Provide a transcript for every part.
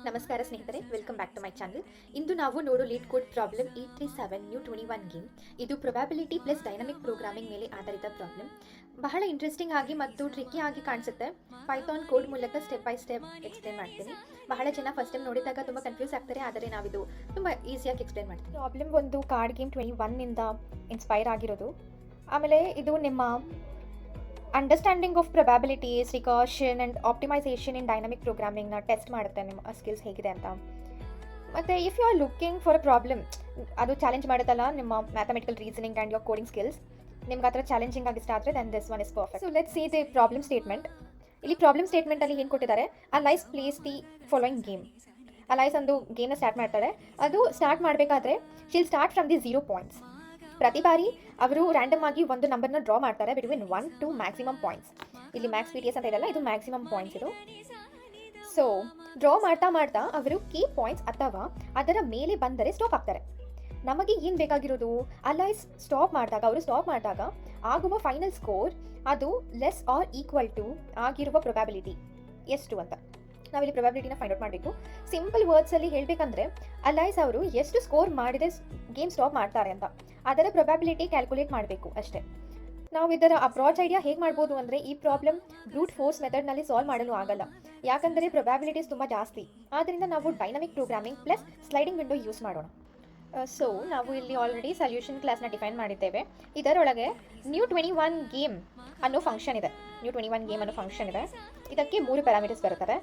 ನಮಸ್ಕಾರ ಸ್ನೇಹಿತರೆ, welcome back to my channel. ಇಂದು ನಾವು ನೋಡೋ LeetCode problem 837 new 21 game. ಇದು ಪ್ರೊಬ್ಯಾಬಿಲಿಟಿ ಪ್ಲಸ್ ಡೈನಮಿಕ್ ಪ್ರೋಗ್ರಾಮಿಂಗ್ ಮೇಲೆ ಆಧಾರಿತ ಪ್ರಾಬ್ಲಮ್. ಬಹಳ ಇಂಟ್ರೆಸ್ಟಿಂಗ್ ಆಗಿ ಮತ್ತು ಟ್ರಿಕ್ಕಿ ಆಗಿ ಕಾಣಿಸುತ್ತೆ. ಪೈಥಾನ್ ಕೋಡ್ ಮೂಲಕ ಸ್ಟೆಪ್ ಬೈ ಸ್ಟೆಪ್ ಎಕ್ಸ್ಪ್ಲೇನ್ ಮಾಡ್ತೀನಿ. ಬಹಳ ಜನ ಫಸ್ಟ್ ಟೈಮ್ ನೋಡಿದಾಗ ತುಂಬ ಕನ್ಫ್ಯೂಸ್ ಆಗ್ತಾರೆ, ಆದರೆ ನಾವಿದು ತುಂಬ ಈಸಿಯಾಗಿ ಎಕ್ಸ್ಪ್ಲೇನ್ ಮಾಡ್ತೀನಿ. ಪ್ರಾಬ್ಲಮ್ ಒಂದು ಕಾರ್ಡ್ ಗೇಮ್ 21 ಇನ್ಸ್ಪೈರ್ ಆಗಿರೋದು. ಆಮೇಲೆ ಇದು ನಿಮ್ಮ understanding of probabilities, recursion and optimisation in dynamic ಪ್ರೋಗ್ರಾಮಿಂಗ್ನ ಟೆಸ್ಟ್ ಮಾಡುತ್ತೆ, ನಿಮ್ಮ ಸ್ಕಿಲ್ಸ್ ಹೇಗಿದೆ ಅಂತ. ಮತ್ತು if you are looking for a problem, ಅದು ಚಾಲೆಂಜ್ ಮಾಡುತ್ತಲ್ಲ ನಿಮ್ಮ mathematical reasoning and your coding skills, ನಿಮ್ಗೆ ಆ ಥರ ಚಾಲೆಂಜಿಂಗ್ ಆಗಿ ಇಷ್ಟ ಆದರೆ then this one is perfect. So let's see the problem statement. ಇಲ್ಲಿ ಪ್ರಾಬ್ಲಮ್ ಸ್ಟೇಟ್ಮೆಂಟಲ್ಲಿ ಏನು ಕೊಟ್ಟಿದ್ದಾರೆ, Alice plays the following game. Alice ಒಂದು ಗೇಮ್ನ ಸ್ಟಾರ್ಟ್ ಮಾಡ್ತಾರೆ. ಅದು ಸ್ಟಾರ್ಟ್ ಮಾಡಬೇಕಾದ್ರೆ she'll start from the 0 points. ಪ್ರತಿ ಬಾರಿ ಅವರು ರ್ಯಾಂಡಮ್ ಆಗಿ ಒಂದು ನಂಬರ್ನ ಡ್ರಾ ಮಾಡ್ತಾರೆ ಬಿಟ್ವೀನ್ 1 to ಮ್ಯಾಕ್ಸಿಮಮ್ ಪಾಯಿಂಟ್ಸ್. ಇಲ್ಲಿ ಮ್ಯಾಕ್ಸ್ PTS ಅಂತ ಇದೆಲ್ಲ, ಇದು ಮ್ಯಾಕ್ಸಿಮಮ್ ಪಾಯಿಂಟ್ಸ್ ಇದು. ಸೊ ಡ್ರಾ ಮಾಡ್ತಾ ಮಾಡ್ತಾ ಅವರು ಕೀ ಪಾಯಿಂಟ್ಸ್ ಅಥವಾ ಅದರ ಮೇಲೆ ಬಂದರೆ ಸ್ಟಾಪ್ ಆಗ್ತಾರೆ. ನಮಗೆ ಏನು ಬೇಕಾಗಿರೋದು, ಅಲೈಸ್ ಸ್ಟಾಪ್ ಮಾಡಿದಾಗ ಆಗುವ ಫೈನಲ್ ಸ್ಕೋರ್ ಅದು ಲೆಸ್ ಆರ್ ಈಕ್ವಲ್ ಟು ಆಗಿರುವ ಪ್ರೊಬ್ಯಾಬಿಲಿಟಿ ಎಷ್ಟು ಅಂತ ನಾವಿಲ್ಲಿ ಪ್ರೊಬ್ಯಾಬಿಲಿಟಿನ ಫೈಂಡ್ ಔಟ್ ಮಾಡಬೇಕು. ಸಿಂಪಲ್ ವರ್ಡ್ಸಲ್ಲಿ ಹೇಳಬೇಕಂದ್ರೆ ಅಲೈಸ್ ಅವರು ಎಷ್ಟು ಸ್ಕೋರ್ ಮಾಡಿದೆ ಗೇಮ್ ಸ್ಟಾಪ್ ಮಾಡ್ತಾರೆ ಅಂತ ಅದರ ಪ್ರೊಬ್ಯಾಬಿಲಿಟಿ ಕ್ಯಾಲ್ಕುಲೇಟ್ ಮಾಡಬೇಕು ಅಷ್ಟೇ. ನಾವು ಇದರ ಅಪ್ರೋಚ್ ಐಡಿಯಾ ಹೇಗೆ ಮಾಡ್ಬೋದು ಅಂದರೆ, ಈ ಪ್ರಾಬ್ಲಮ್ ಬ್ರೂಟ್ ಫೋರ್ಸ್ ಮೆಥಡ್ನಲ್ಲಿ ಸಾಲ್ವ್ ಮಾಡಲು ಆಗಲ್ಲ, ಯಾಕಂದರೆ ಪ್ರೊಬ್ಯಾಬಿಲಿಟೀಸ್ ತುಂಬ ಜಾಸ್ತಿ. ಆದ್ದರಿಂದ ನಾವು dynamic programming plus sliding window use ಮಾಡೋಣ. ಸೊ ನಾವು ಇಲ್ಲಿ ಆಲ್ರೆಡಿ ಸೊಲ್ಯೂಷನ್ ಕ್ಲಾಸ್ನ ಡಿಫೈನ್ ಮಾಡಿದ್ದೇವೆ. ಇದರೊಳಗೆ ನ್ಯೂ 21 ಗೇಮ್ ಅನ್ನೋ ಫಂಕ್ಷನ್ ಇದೆ. ಇದಕ್ಕೆ 3 ಪ್ಯಾರಾಮೀಟರ್ಸ್ ಬರುತ್ತವೆ.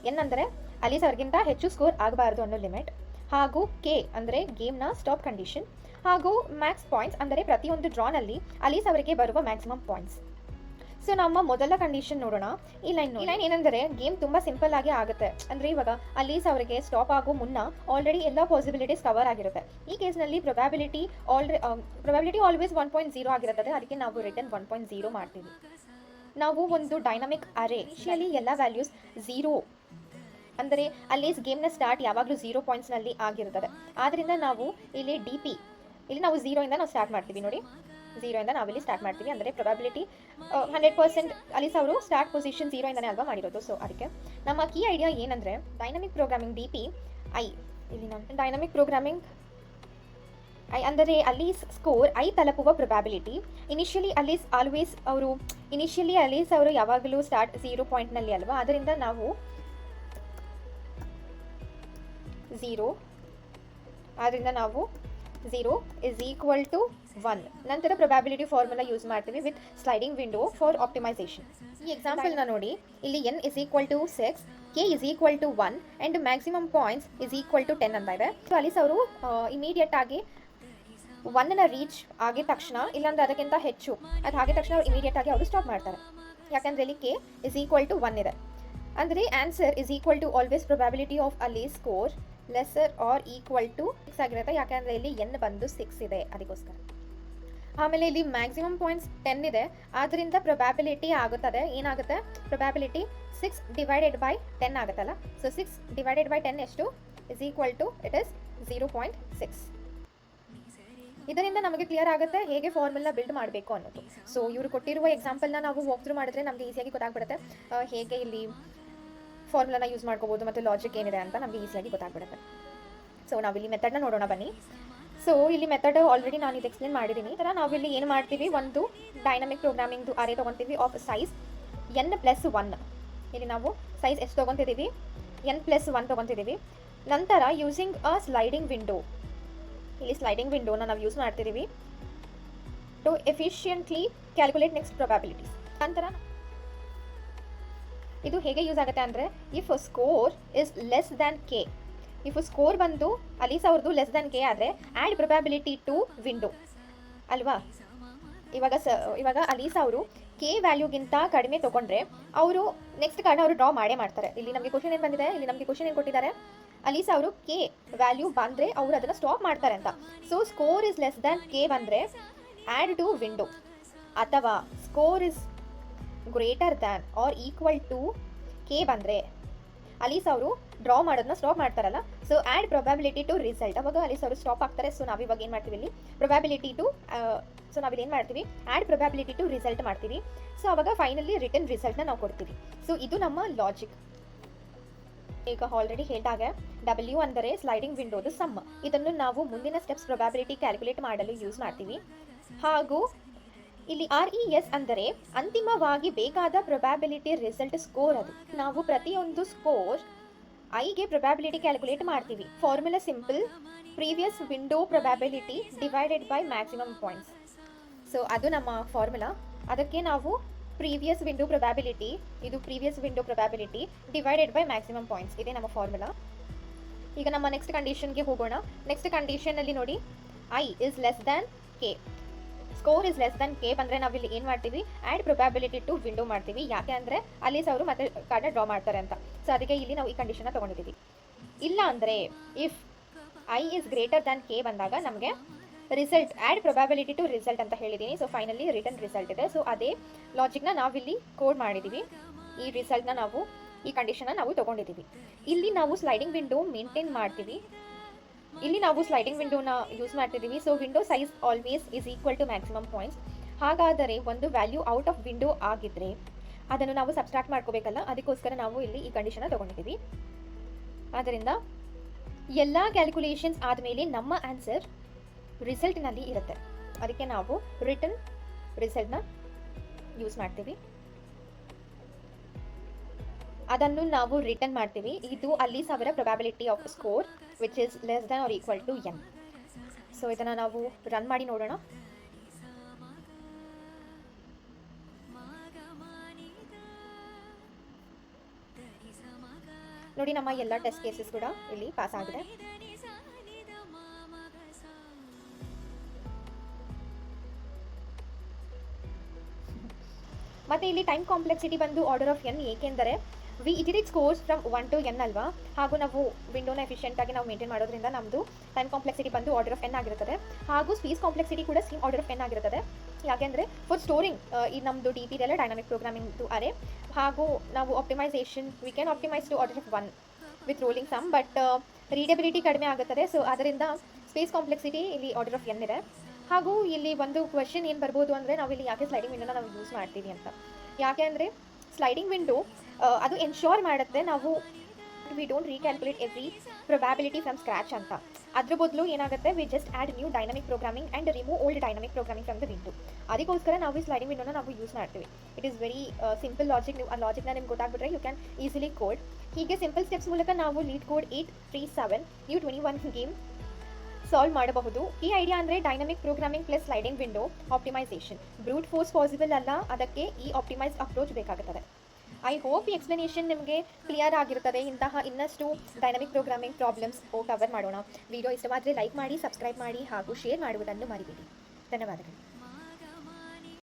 ಎನ್ ಅಂದರೆ ಅಲೀಸ್ ಅವ್ರಿಗಿಂತ ಹೆಚ್ಚು ಸ್ಕೋರ್ ಆಗಬಾರ್ದು ಅನ್ನೋ ಲಿಮಿಟ್, ಹಾಗೂ ಕೆ ಅಂದರೆ ಗೇಮ್ನ ಸ್ಟಾಪ್ ಕಂಡೀಷನ್, ಹಾಗೂ ಮ್ಯಾಕ್ಸ್ ಪಾಯಿಂಟ್ಸ್ ಅಂದರೆ ಪ್ರತಿಯೊಂದು ಡ್ರಾನಲ್ಲಿ ಅಲೀಸ್ ಅವರಿಗೆ ಬರುವ ಮ್ಯಾಕ್ಸಿಮಮ್ ಪಾಯಿಂಟ್ಸ್. ಸೊ ನಮ್ಮ ಮೊದಲ ಕಂಡೀಷನ್ ನೋಡೋಣ. ಈ ಲೈನ್ ಏನಂದರೆ ಗೇಮ್ ತುಂಬ ಸಿಂಪಲ್ ಆಗಿ ಆಗುತ್ತೆ. ಅಂದರೆ ಇವಾಗ ಅಲೀಸ್ ಅವರಿಗೆ ಸ್ಟಾಪ್ ಆಗೋ ಮುನ್ನ ಆಲ್ರೆಡಿ ಎಲ್ಲ ಪಾಸಿಬಿಲಿಟೀಸ್ ಕವರ್ ಆಗಿರುತ್ತೆ. ಈ ಕೇಸ್ನಲ್ಲಿ ಪ್ರೊಬ್ಯಾಬಿಲಿಟಿ ಆಲ್ವೇಸ್ 1.0 ಆಗಿರುತ್ತದೆ. ಅದಕ್ಕೆ ನಾವು ರಿಟರ್ನ್ 1.0 ಮಾಡ್ತೀವಿ. ನಾವು ಒಂದು ಡೈನಮಿಕ್ ಅರೇ ಅಲ್ಲಿ ಎಲ್ಲ ವ್ಯಾಲ್ಯೂಸ್ 0 ಅಂದರೆ ಅಲೀಸ್ ಗೇಮ್ನ ಸ್ಟಾರ್ಟ್ ಯಾವಾಗಲೂ 0 ಪಾಯಿಂಟ್ಸ್ನಲ್ಲಿ ಆಗಿರುತ್ತದೆ. ಆದ್ದರಿಂದ ನಾವು ಇಲ್ಲಿ ಇಲ್ಲಿ ನಾವು 0 ನಾವು ಸ್ಟಾರ್ಟ್ ಮಾಡ್ತೀವಿ. ನೋಡಿ, 0 ನಾವಿಲ್ಲಿ ಸ್ಟಾರ್ಟ್ ಮಾಡ್ತೀವಿ. ಅಂದರೆ ಪ್ರೊಬ್ಯಾಬಿಲಿಟಿ 100% ಅಲೀಸ್ ಅವರು ಸ್ಟಾರ್ಟ್ ಪೊಸಿಷನ್ 0 ಅಲ್ವಾ ಮಾಡಿರೋದು. ಸೊ ಅದಕ್ಕೆ ನಮ್ಮ ಕೀ ಐಡಿಯಾ ಏನಂದರೆ, ಡೈನಮಿಕ್ ಪ್ರೋಗ್ರಾಮಿಂಗ್ ಇಲ್ಲಿ ನಾನು ಡೈನಮಿಕ್ ಪ್ರೋಗ್ರಾಮಿಂಗ್ ಅಂದರೆ ಅಲೀಸ್ ಸ್ಕೋರ್ ತಲುಪುವ ಪ್ರೊಬ್ಯಾಬಿಲಿಟಿ. ಇನಿಷಿಯಲಿ ಅಲೀಸ್ ಅವರು ಯಾವಾಗಲೂ ಸ್ಟಾರ್ಟ್ 0 ಪಾಯಿಂಟ್ನಲ್ಲಿ ಅಲ್ವಾ, ಅದರಿಂದ ನಾವು 0 ಇಸ್ ಈಕ್ವಲ್ ಟು 1. ನಂತರ ಪ್ರೊಬ್ಯಾಬಿಲಿಟಿ ಫಾರ್ಮುಲಾ ಯೂಸ್ ಮಾಡ್ತೀವಿ with sliding window for optimization. ಈ ಎಕ್ಸಾಂಪಲ್ನ ನೋಡಿ, ಇಲ್ಲಿ n is equal to 6, k is equal to 1 and maximum points is equal to 10 ಅಂತ ಇದೆ. ಸೊ ಅಲೀಸ್ ಅವರು ಇಮಿಡಿಯೇಟ್ ಆಗಿ 1ನ ರೀಚ್ ಆಗಿದ ತಕ್ಷಣ, ಇಲ್ಲಾಂದ್ರೆ ಅದಕ್ಕಿಂತ ಹೆಚ್ಚು ಅದು ಆಗಿದ ತಕ್ಷಣ ಇಮಿಡಿಯೇಟ್ ಆಗಿ ಅವರು ಸ್ಟಾಪ್ ಮಾಡ್ತಾರೆ. ಯಾಕಂದರೆ ಇಲ್ಲಿ k ಇಸ್ ಈಕ್ವಲ್ ಟು 1 ಇದೆ. ಅಂದರೆ answer is equal to always probability of Alice score lesser or equal to 6 ಆಗಿರುತ್ತೆ. ಯಾಕಂದರೆ ಇಲ್ಲಿ n ಬಂದು 6 ಇದೆ, ಅದಕ್ಕೋಸ್ಕರ. ಆಮೇಲೆ ಇಲ್ಲಿ ಮ್ಯಾಕ್ಸಿಮಮ್ ಪಾಯಿಂಟ್ಸ್ 10 ಇದೆ, ಆದ್ದರಿಂದ ಪ್ರೊಬ್ಯಾಬಿಲಿಟಿ ಏನಾಗುತ್ತೆ ಪ್ರೊಬ್ಯಾಬಿಲಿಟಿ 6 ಡಿವೈಡೆಡ್ ಬೈ 10 ಆಗುತ್ತಲ್ಲ. ಸೊ 6 ಡಿವೈಡೆಡ್ ಬೈ 10 ಎಷ್ಟು is equal to it is 0.6. ಇದರಿಂದ ನಮಗೆ ಕ್ಲಿಯರ್ ಆಗುತ್ತೆ ಹೇಗೆ ಫಾರ್ಮುಲಾ ಬಿಲ್ಡ್ ಮಾಡಬೇಕು ಅನ್ನೋದು. ಸೊ ಇವರು ಕೊಟ್ಟಿರುವ ಎಕ್ಸಾಂಪಲ್ನ ನಾವು ವಾಕ್ ಥ್ರೂ ಮಾಡಿದ್ರೆ ನಮಗೆ ಈಸಿಯಾಗಿ ಗೊತ್ತಾಗ್ಬಿಡುತ್ತೆ ಹೇಗೆ ಇಲ್ಲಿ ಫಾರ್ಮುಲಾನ ಯೂಸ್ ಮಾಡ್ಕೋಬೋದು ಮತ್ತು ಲಾಜಿಕ್ ಏನಿದೆ ಅಂತ ನಮಗೆ ಈಸಿಯಾಗಿ ಗೊತ್ತಾಗ್ಬಿಡುತ್ತೆ. ಸೊ ನಾವಿಲ್ಲಿ ಮೆಥಡ್ನ ನೋಡೋಣ ಬನ್ನಿ. ಸೊ ಇಲ್ಲಿ ಮೆಥಡ್ ಆಲ್ರೆಡಿ ನಾನು ಇದು ಎಕ್ಸ್ಪ್ಲೇನ್ ಮಾಡಿದ್ದೀನಿ. ಥರ ನಾವಿಲ್ಲಿ ಏನು ಮಾಡ್ತೀವಿ, ಒಂದು ಡೈನಮಿಕ್ ಪ್ರೋಗ್ರಾಮಿಂಗ್ದು ಅರೇ ತೊಗೊತೀವಿ ಆಫ್ ಸೈಜ್ n+1. ಇಲ್ಲಿ ನಾವು ಸೈಜ್ ಎಷ್ಟು ತೊಗೊತಿದ್ದೀವಿ, n+1 ತೊಗೊತಿದ್ದೀವಿ. ನಂತರ ಯೂಸಿಂಗ್ ಅ ಸ್ಲೈಡಿಂಗ್ ವಿಂಡೋ, ಇಲ್ಲಿ ಸ್ಲೈಡಿಂಗ್ ವಿಂಡೋನ ನಾವು ಯೂಸ್ ಮಾಡ್ತಿದ್ದೀವಿ to efficiently calculate next probabilities. ನಂತರ ಇದು ಹೇಗೆ ಯೂಸ್ ಆಗುತ್ತೆ ಅಂದರೆ, if score is less than K, if score ಬಂದು ಅಲೀಸ್ ಅವ್ರದ್ದು ಲೆಸ್ ದ್ಯಾನ್ ಕೆ ಆದರೆ ಆ್ಯಡ್ ಪ್ರೊಬ್ಯಾಬಿಲಿಟಿ ಟು ವಿಂಡೋ ಅಲ್ವಾ. ಇವಾಗ ಅಲೀಸ್ ಅವರು ಕೆ ವ್ಯಾಲ್ಯೂಗಿಂತ ಕಡಿಮೆ ತೊಗೊಂಡ್ರೆ ಅವರು ನೆಕ್ಸ್ಟ್ ಕಾರ್ಡ್ನ ಅವರು ಡ್ರಾ ಮಾಡ್ತಾರೆ. ಇಲ್ಲಿ ನಮಗೆ ಕ್ವಶನ್ ಏನು ಬಂದಿದೆ, ಇಲ್ಲಿ ನಮಗೆ ಕ್ವಶನ್ ಏನು ಕೊಟ್ಟಿದ್ದಾರೆ, ಅಲೀಸ್ ಅವರು ಕೆ ವ್ಯಾಲ್ಯೂ ಬಂದರೆ ಅವರು ಅದನ್ನು ಸ್ಟಾಪ್ ಮಾಡ್ತಾರೆ ಅಂತ. So score is less than k ಬಂದರೆ ಆ್ಯಡ್ ಟು ವಿಂಡೋ, ಅಥವಾ score is greater than or equal to k ಬಂದರೆ ಅಲೀಸ್ ಅವರು ಡ್ರಾ ಮಾಡೋದನ್ನ ಸ್ಟಾಪ್ ಮಾಡ್ತಾರಲ್ಲ. So add probability to result, ಅವಾಗ ಅಲೀಸ್ ಅವರು ಸ್ಟಾಪ್ ಆಗ್ತಾರೆ. ಸೊ ನಾವಿವಾಗ ಏನು ಮಾಡ್ತೀವಿ, ಇಲ್ಲಿ ನಾವಿಲ್ಲಿ ಏನು ಮಾಡ್ತೀವಿ, ಆ್ಯಡ್ ಪ್ರೊಬ್ಯಾಬಿಲಿಟಿ ಟು ರಿಸಲ್ಟ್ ಮಾಡ್ತೀವಿ. ಸೊ ಅವಾಗ ಫೈನಲಿ ರಿಟರ್ನ್ ರಿಸಲ್ಟ್ನ ನಾವು ಕೊಡ್ತೀವಿ. ಸೊ ಇದು ನಮ್ಮ ಲಾಜಿಕ್. ಈಗ ಆಲ್ರೆಡಿ ಹೇಳಿದಾಗ ಡಬ್ಲ್ಯೂ ಅಂದರೆ ಸ್ಲೈಡಿಂಗ್ ವಿಂಡೋದು ಸಮ್. ಇದನ್ನು ನಾವು ಮುಂದಿನ ಸ್ಟೆಪ್ಸ್ ಪ್ರೊಬ್ಯಾಬಿಲಿಟಿ ಕ್ಯಾಲ್ಕುಲೇಟ್ ಮಾಡಲು ಯೂಸ್ ಮಾಡ್ತೀವಿ. ಹಾಗೂ ಇಲ್ಲಿ RES ಅಂದರೆ ಅಂತಿಮವಾಗಿ ಬೇಕಾದ ಪ್ರೊಬ್ಯಾಬಿಲಿಟಿ ರಿಸಲ್ಟ್ ಸ್ಕೋರ್. ಅದು ನಾವು ಪ್ರತಿಯೊಂದು ಸ್ಕೋರ್ ಐಗೆ ಪ್ರೊಬ್ಯಾಬಿಲಿಟಿ ಕ್ಯಾಲ್ಕುಲೇಟ್ ಮಾಡ್ತೀವಿ. Formula simple, previous window probability divided by maximum points. So ಅದು ನಮ್ಮ ಫಾರ್ಮುಲಾ. ಅದಕ್ಕೆ ನಾವು ಪ್ರೀವಿಯಸ್ ವಿಂಡೋ ಪ್ರೊಬ್ಯಾಬಿಲಿಟಿ, ಇದು previous window probability divided by maximum points, ಇದೇ ನಮ್ಮ ಫಾರ್ಮುಲಾ. ಈಗ ನಮ್ಮ ನೆಕ್ಸ್ಟ್ ಕಂಡೀಷನ್ಗೆ ಹೋಗೋಣ. ನೆಕ್ಸ್ಟ್ ಕಂಡೀಷನಲ್ಲಿ ನೋಡಿ, I is less than K, score is less than k ಬಂದರೆ ನಾವಿಲ್ಲಿ ಏನು ಮಾಡ್ತೀವಿ, ಆ್ಯಡ್ ಪ್ರೊಬ್ಯಾಬಿಲಿಟಿ ಟು ವಿಂಡೋ ಮಾಡ್ತೀವಿ. ಯಾಕೆ ಅಂದರೆ ಅಲ್ಲಿ ಅವರು ಮತ್ತೆ ಕಾರ್ಡ್ನ ಡ್ರಾ ಮಾಡ್ತಾರೆ ಅಂತ. ಸೊ ಅದಕ್ಕೆ ಇಲ್ಲಿ ನಾವು ಈ ಕಂಡೀಷನ್ನ ತೊಗೊಂಡಿದ್ದೀವಿ. ಇಲ್ಲ ಅಂದರೆ if i is greater than k ಬಂದಾಗ ನಮಗೆ result add probability to result ಅಂತ ಹೇಳಿದ್ದೀನಿ. ಸೊ ಫೈನಲಿ ರಿಟರ್ನ್ ರಿಸಲ್ಟ್ ಇದೆ. ಸೊ ಅದೇ ಲಾಜಿಕ್ನ ನಾವಿಲ್ಲಿ ಕೋಡ್ ಮಾಡಿದ್ದೀವಿ. ಈ ರಿಸಲ್ಟ್ನ ನಾವು, ಈ ಕಂಡೀಷನ್ನ ನಾವು ತೊಗೊಂಡಿದ್ದೀವಿ. ಇಲ್ಲಿ ನಾವು ಸ್ಲೈಡಿಂಗ್ ವಿಂಡೋ ಮೇಂಟೈನ್ ಮಾಡ್ತೀವಿ. ಇಲ್ಲಿ ನಾವು ಸ್ಲೈಡಿಂಗ್ ವಿಂಡೋನ ಯೂಸ್ ಮಾಡ್ತಿದ್ದೀವಿ. So window size always is equal to maximum points. ಹಾಗಾದರೆ ಒಂದು ವ್ಯಾಲ್ಯೂ ಔಟ್ ಆಫ್ ವಿಂಡೋ ಆಗಿದ್ದರೆ ಅದನ್ನು ನಾವು ಸಬ್ಸ್ಟ್ರಾಕ್ಟ್ ಮಾಡ್ಕೋಬೇಕಲ್ಲ, ಅದಕ್ಕೋಸ್ಕರ ನಾವು ಇಲ್ಲಿ ಈ ಕಂಡೀಷನ್ನ ತೊಗೊಂಡಿದ್ದೀವಿ. ಆದ್ದರಿಂದ ಎಲ್ಲ ಕ್ಯಾಲ್ಕುಲೇಷನ್ಸ್ ಆದಮೇಲೆ ನಮ್ಮ ಆನ್ಸರ್ ರಿಸಲ್ಟ್ನಲ್ಲಿ ಇರುತ್ತೆ. ಅದಕ್ಕೆ ನಾವು ರಿಟರ್ನ್ ರಿಸಲ್ಟ್ನ ಯೂಸ್ ಮಾಡ್ತೀವಿ. ಅದನ್ನು ನಾವು ರಿಟರ್ನ್ ಮಾಡ್ತೀವಿ. ಇದು ಅಲ್ಲಿ ಅವರ probability of score which is less than or equal to n. So ಇದನ್ನು ನಾವು ರನ್ ಮಾಡಿ ನೋಡೋಣ. ನೋಡಿ, ನಮ್ಮ ಎಲ್ಲ ಟೆಸ್ಟ್ ಕೇಸಸ್ ಕೂಡ ಇಲ್ಲಿ ಪಾಸ್ ಆಗಿದೆ. ಮತ್ತು ಇಲ್ಲಿ ಟೈಮ್ ಕಾಂಪ್ಲೆಕ್ಸಿಟಿ ಬಂದು ಆರ್ಡರ್ ಆಫ್ n, ಏಕೆಂದರೆ we iterate scores from 1 to n ಅಲ್ವಾ. ಹಾಗೂ ನಾವು ವಿಂಡೋನ ಎಫಿಷಿಯೆಂಟಾಗಿ ನಾವು ಮೇಂಟೈನ್ ಮಾಡೋದ್ರಿಂದ ನಮ್ಮದು ಟೈಮ್ ಕಾಂಪ್ಲೆಕ್ಸಿಟಿ ಬಂದು ಆರ್ಡರ್ ಆಫ್ n ಆಗಿರುತ್ತದೆ. ಹಾಗೂ ಸ್ಪೇಸ್ ಕಾಂಪ್ಲೆಕ್ಸಿಟಿ ಕೂಡ ಸೇಮ್ ಆರ್ಡರ್ ಆಫ್ n ಆಗಿರುತ್ತದೆ. ಯಾಕೆಂದರೆ ಫಾರ್ ಸ್ಟೋರಿಂಗ್ ಈ ನಮ್ಮದು DP ಇದೆಲ್ಲ ಡೈನಾಮಿಕ್ ಪ್ರೋಗ್ರಾಮಿಂಗ್ದು ಅರೆ. ಹಾಗೂ ನಾವು optimisation we can optimise to order of 1 with rolling sum, but readability ಕಡಿಮೆ ಆಗುತ್ತದೆ. ಸೊ ಅದರಿಂದ ಸ್ಪೇಸ್ ಕಾಂಪ್ಲೆಕ್ಸಿಟಿ ಇಲ್ಲಿ ಆರ್ಡರ್ ಆಫ್ n ಇದೆ. ಹಾಗೂ ಇಲ್ಲಿ ಒಂದು ಕ್ವೆಶನ್ ಏನು ಬರ್ಬೋದು ಅಂದರೆ, ನಾವು ಇಲ್ಲಿ ಯಾಕೆ ಸ್ಲೈಡಿಂಗ್ ವಿಂಡೋನ ನಾವು ಯೂಸ್ ಮಾಡ್ತೀವಿ ಅಂತ. ಯಾಕೆ ಅಂದರೆ ಸ್ಲೈಡಿಂಗ್ ವಿಂಡೋ ಅದು ಎನ್ಶೋರ್ ಮಾಡುತ್ತೆ ನಾವು we don't recalculate every probability from scratch ಅಂತ. ಅದ್ರ ಬದಲು ಏನಾಗುತ್ತೆ, we just add new dynamic programming and remove old dynamic programming from the window. ಅದಕ್ಕೋಸ್ಕರ ನಾವು ಈ ಸ್ಲೈಡಿಂಗ್ ವಿಂಡೋನ ನಾವು ಯೂಸ್ ಮಾಡ್ತೀವಿ. It is very simple logic. ನೀವು ಆ ಲಾಜಿಕ್ನ ನಿಮ್ಗೆ ಗೊತ್ತಾಗ್ಬಿಟ್ರೆ ಯು ಕ್ಯಾನ್ ಈಸಿಲಿ ಕೋಡ್. ಹೀಗೆ ಸಿಂಪಲ್ ಸ್ಟೆಪ್ಸ್ ಮೂಲಕ ನಾವು LeetCode 837 New 21 game solve ಮಾಡಬಹುದು. ಈ ಐಡಿಯಾ ಅಂದರೆ dynamic programming plus sliding window optimisation. Brute force possible ಅಲ್ಲ, ಅದಕ್ಕೆ ಈ ಆಪ್ಟಿಮೈಸ್ಡ್ ಅಪ್ರೋಚ್ ಬೇಕಾಗುತ್ತದೆ. ಐ ಹೋಪ್ ಈ ಎಕ್ಸ್ಪ್ಲನೇಷನ್ ನಿಮಗೆ ಕ್ಲಿಯರ್ ಆಗಿರುತ್ತದೆ. ಇಂತಹ ಇನ್ನಷ್ಟು ಡೈನಾಮಿಕ್ ಪ್ರೋಗ್ರಾಮಿಂಗ್ ಪ್ರಾಬ್ಲಮ್ಸ್ ಕವರ್ ಮಾಡೋಣ. ವಿಡಿಯೋ ಇಷ್ಟವಾದರೆ ಲೈಕ್ ಮಾಡಿ, ಸಬ್ಸ್ಕ್ರೈಬ್ ಮಾಡಿ ಹಾಗೂ ಶೇರ್ ಮಾಡುವುದನ್ನು ಮರಿಬೇಡಿ. ಧನ್ಯವಾದಗಳು.